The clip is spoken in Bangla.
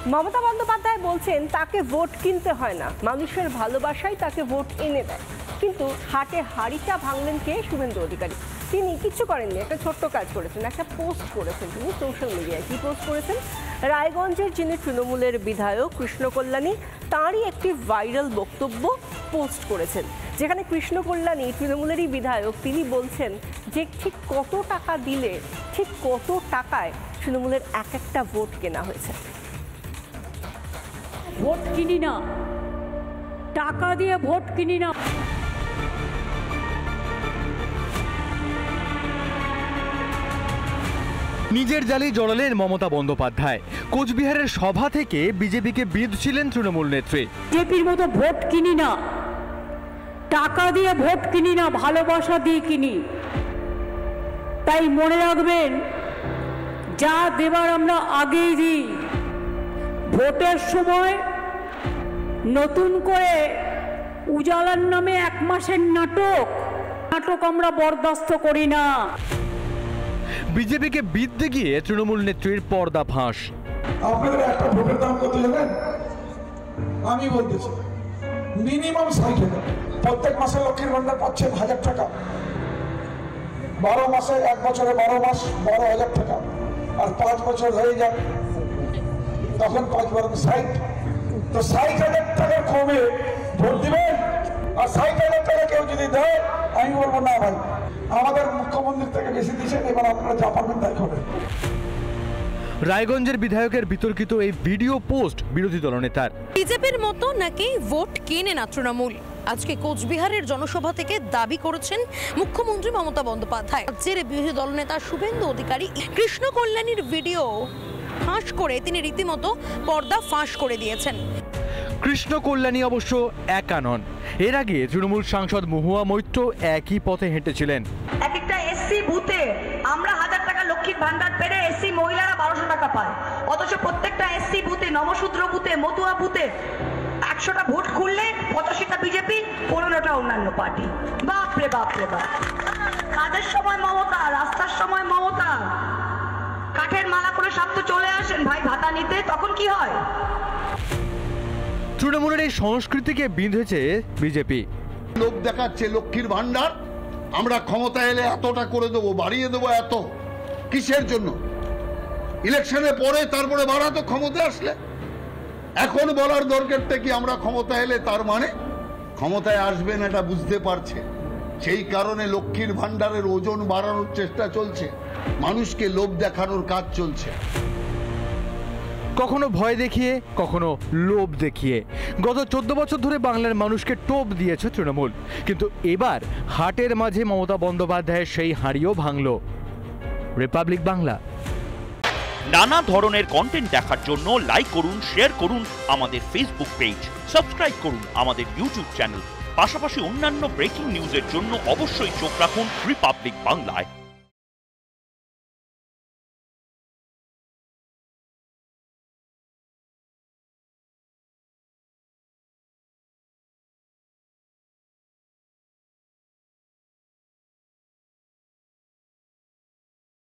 মমতা বন্দ্যোপাধ্যায় বলছেন তাকে ভোট কিনতে হয় না, মানুষের ভালোবাসাই তাকে ভোট এনে দেয়। কিন্তু হাটে হাড়িটা ভাঙলেন কে? শুভেন্দু অধিকারী। তিনি কিছু করেননি, একটা ছোট্ট কাজ করেছেন, একটা পোস্ট করেছেন তিনি সোশ্যাল মিডিয়ায়। কি পোস্ট করেছেন? রায়গঞ্জের যিনি তৃণমূলের বিধায়ক কৃষ্ণ কল্যাণী, তাঁরই একটি ভাইরাল বক্তব্য পোস্ট করেছেন, যেখানে কৃষ্ণ কল্যাণী তৃণমূলেরই বিধায়ক, তিনি বলছেন যে ঠিক কত টাকা দিলে, ঠিক কত টাকায় তৃণমূলের এক একটা ভোট কেনা হয়েছে। ভোট কিনি না, টাকা দিয়ে ভোট কিনি না। নিজের জালে জড়ালেন মমতা বন্দ্যোপাধ্যায়। কোচবিহারের সভা থেকে বিজেপিকে বিঁধছিলেন তৃণমূল নেত্রী। বিজেপির মতো ভোট কিনি না, টাকা দিয়ে ভোট কিনি না, ভালোবাসা দিয়ে কিনি। তাই মনে রাখবেন, যা দেবার আমরা আগেই দিই। ভোটের সময় নতুন করে উজালার নামে 1 মাসের নাটক আমরা বরদাস্ত করি না। বিজেপিকে বিঁধতে গিয়ে তৃণমূল নেত্রীর পর্দা ফাঁস। আপনাদের একটা ভোটের দাম কত জানেন? আমি বলতেছি মিনিমাম 60,000। প্রত্যেক মাসে লক্ষ্মীর ভান্ডার পাচ্ছেন 1000 টাকা, 12 মাসে, 1 বছরে 12 মাস 12,000 টাকা, আর 5 বছর হয়ে যায় তখন 5 × 60। তো 60,000 টাকা কমে ভোট দিবেন? আর 60,000 টাকা কেউ যদি দেয়, আমি বলবো না ভাই, আমাদের মুখ্যমন্ত্রী থেকে বেশি দিচ্ছেন, এবার আপনারা যা পারবেন তাই করবেন। রায়গঞ্জের বিধায়কের বিতর্কিত এই ভিডিও পোস্ট বিরোধী দলনেতার। বিজেপির মতো নাকি ভোট কেনে না তৃণমূল? আজকে কোচবিহারের জনসভা থেকে দাবি করেছেন মুখ্যমন্ত্রী মমতা বন্দ্যোপাধ্যায়। রাজ্যের বিরোধী দলনেতা শুভেন্দু অধিকারী কৃষ্ণ কল্যাণীর ভিডিও ফাঁস করে তিনি রীতিমতো পর্দা ফাঁস করে দিয়েছেন। কৃষ্ণ কল্যাণী অবশ্য একা নন। এর আগে তৃণমূল সাংসদ মহুয়া মৈত্র একই পথে হেঁটেছিলেন। এক একটা এসসি বুথে আমরা 1000 টাকা লক্ষ্মীর ভান্ডার পেরে এসসি মহিলারা 1200 টাকা পায়, অথচ প্রত্যেকটা এসসি বুথে, নমশূদ্র বুথে, মতুয়া বুথে 100টা ভোট খুললে 85টা বিজেপি, 15টা অন্যান্য পার্টি। বাপরে বাপরে বাপ! কাজের সময় মমতা, রাস্তার সময় মমতা, কাঠের মালা করে সব তো চলে আসেন ভাই ভাতা নিতে, তখন কি হয়? তৃণমূলের এই সংস্কৃতিকে বিঁধেছে বিজেপি। লোক দেখাচ্ছে লক্ষ্মীর ভান্ডার, আমরা ক্ষমতা এলে এতটা করে দেবো, বাড়িয়ে দেবো। এত কিসের জন্য? ইলেকশনের পরে তারপরে বাড়াতো ক্ষমতা আসলে। এখন বলার দরকারটা কি আমরা ক্ষমতা এলে, তার মানে ক্ষমতায় আসবেন এটা বুঝতে পারছে। সেই কারণে লক্ষ্মীর ভান্ডারের ওজন বাড়ানোর চেষ্টা চলছে, মানুষকে লোভ দেখানোর কাজ চলছে। কখনো ভয় দেখিয়ে, কখনো লোভ দেখিয়ে গত 14 বছর ধরে বাংলার মানুষকে টোপ দিয়েছে তৃণমূল। কিন্তু এবার হাটের মাঝে মমতা বন্দ্যোপাধ্যায়ের সেই হাঁড়িও ভাঙল রিপাবলিক বাংলা। নানা ধরনের কন্টেন্ট দেখার জন্য লাইক করুন, শেয়ার করুন আমাদের ফেসবুক পেজ, সাবস্ক্রাইব করুন আমাদের ইউটিউব চ্যানেল। পাশাপাশি অন্যান্য ব্রেকিং নিউজের জন্য অবশ্যই চোখ রাখুন রিপাবলিক বাংলায়।